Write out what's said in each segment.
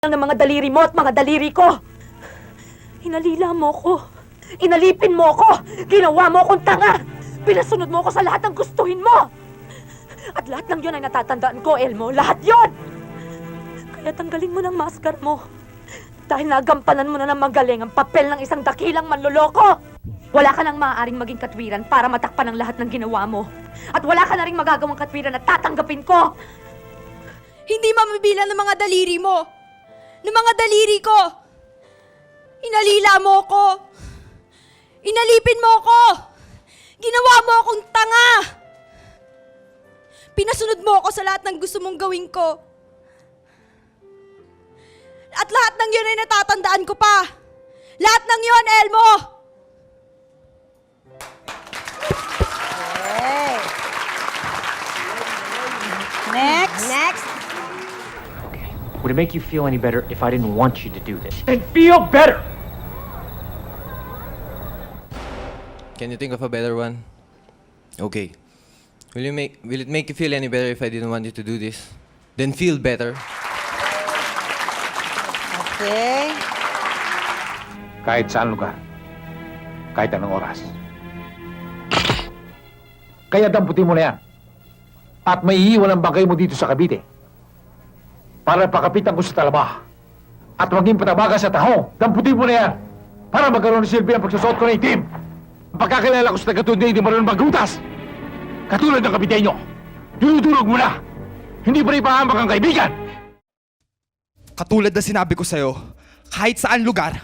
ng mga daliri mo at mga daliri ko. Hinalila mo ko. Inalipin mo ko. Ginawa mo akong tanga. Pinasunod mo ko sa lahat ng gustuhin mo. At lahat ng yun ay natatandaan ko, Elmo. Lahat yun! Kaya tanggalin mo ng maskara mo. Dahil nagampanan mo na ng magaling ang papel ng isang dakilang manloloko. Wala ka nang maaaring maging katwiran para matakpan ang lahat ng ginawa mo. At wala ka na rin magagawang katwiran na tatanggapin ko. Hindi mamabilan ng mga daliri mo. Ng mga daliri ko. Inalila mo ko. Inalipin mo ko. Ginawa mo akong tanga. Pinasunod mo ako sa lahat ng gusto mong gawin ko. At lahat ng yun ay natatandaan ko pa. Lahat ng yun, Elmo! Okay. Next. Next. Would it make you feel any better if I didn't want you to do this? Then feel better! Can you think of a better one? Okay. Will it make you feel any better if I didn't want you to do this? Then feel better. Okay. Kahit saan lugar, kahit anong oras. Kaya damputin mo na yan. At may iiwan ang bangkay mo dito sa Cavite. Para pakapitan ko sa talaba. At maging patabaga sa taho. Damputin mo na yan. Para magkaroon ng silbi ang pagsusot ko ng itim. Ang pagkakilala ko sa taga-tunde, hindi marunong magrutas. Katulad ng Caviteño. Dinudurog mo na. Hindi pa rin pahambak ang kaibigan. Katulad na sinabi ko sa'yo, kahit saan lugar,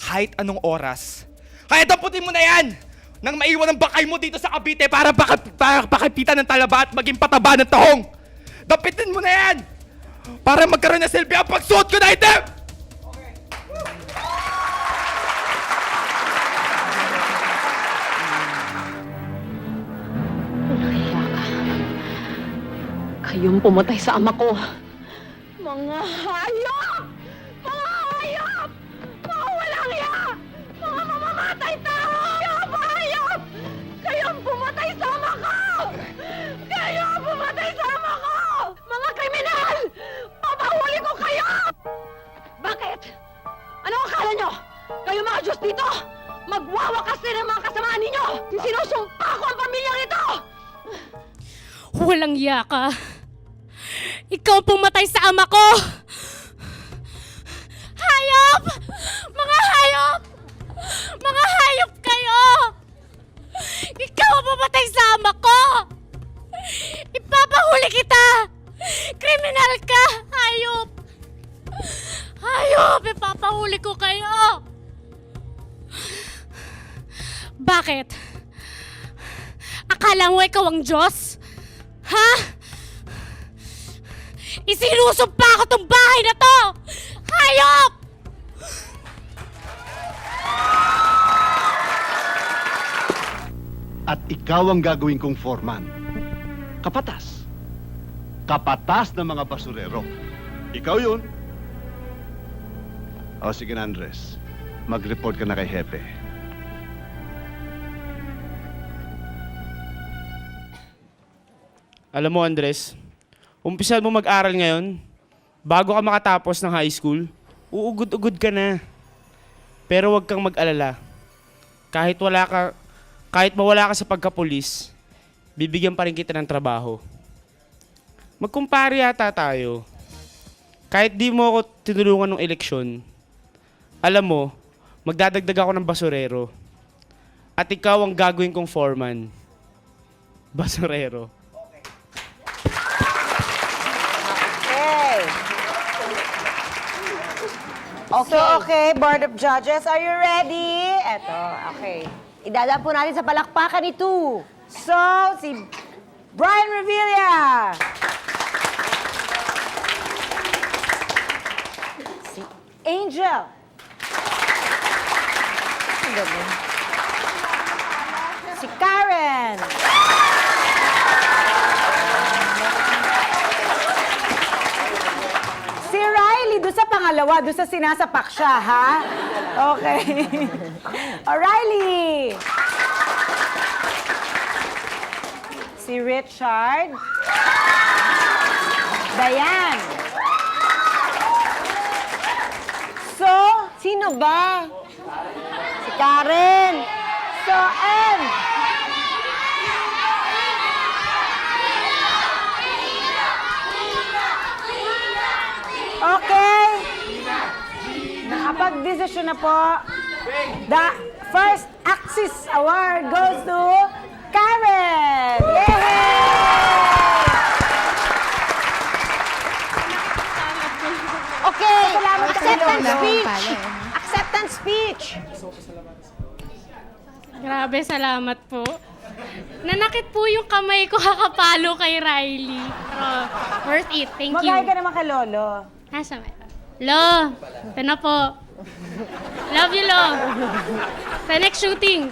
kahit anong oras, kaya damputin mo na yan! Nang maiwan ang bakay mo dito sa Cavite para pakapitan ng talaba at maging pataba ng tahong! Dampitin mo na yan! Para magkaroon ng silbi ang pagsuot ko na item! Nahiya ka. Kayong pumatay sa ama ko. Mga hayop! Mga hayop! Mga walang hiya! Mga mamamatay tao! Mga hayop! Kayong pumatay sa ama ko! Kayo ang pumatay sa ama ko! Mga kriminal! Papahuli ko kayo! Bakit? Ano akala nyo? Kayo mga Diyos dito? Magwawakas din ang mga kasamaan ninyo! Sinusumpa ko ang pamilyang ito! Walang iya ka. Ikaw ang pumatay sa ama ko! Hayop! Mga hayop! Mga hayop kayo! Ikaw ang pumatay sa ama ko! Ipapahuli kita! Kriminal ka! Hayop! Hayop! Ipapahuli ko kayo! Bakit? Akala mo ikaw ang Diyos? Ha? Isinusumpa ko tong bahay na to! Hayop! At ikaw ang gagawin kong foreman. Kapatas. Kapatas ng mga basurero. Ikaw yun. O sige na, Andres. Mag-report ka na kay Hepe. Alam mo, Andres, umpisan mo mag-aral ngayon, bago ka makatapos ng high school, uugod-ugod ka na. Pero huwag kang mag-alala. Kahit mawala ka sa pagkapulis, bibigyan pa rin kita ng trabaho. Magkumpare yata tayo. Kahit di mo ako tinulungan ng eleksyon, alam mo, magdadagdag ako ng basurero. At ikaw ang gagawin kong foreman. Basurero. Okay. So, okay, Board of Judges, are you ready? Eto, okay. Idadaan po natin sa palakpakan ni two. So, si Brian Revilla. Si Angel. Ang galing. Si Karen. Si Riley, doon sa pangalawa, doon sa sinasapak siya, ha? Okay. Riley! Si Richard. Diane. Sino ba? Si Karen. So, M. Okay. Nakapag-desisyon na po. The first Axis Award goes to Karen! Yay! Okay, acceptance speech. Acceptance speech. Grabe, salamat po. Nanakit po yung kamay ko kakapalo kay Riley. Pero worth it. Thank you. Mag-hi ka naman kay Lolo. Nasa Lo, ito na po. Love you, Lo. Sa next shooting.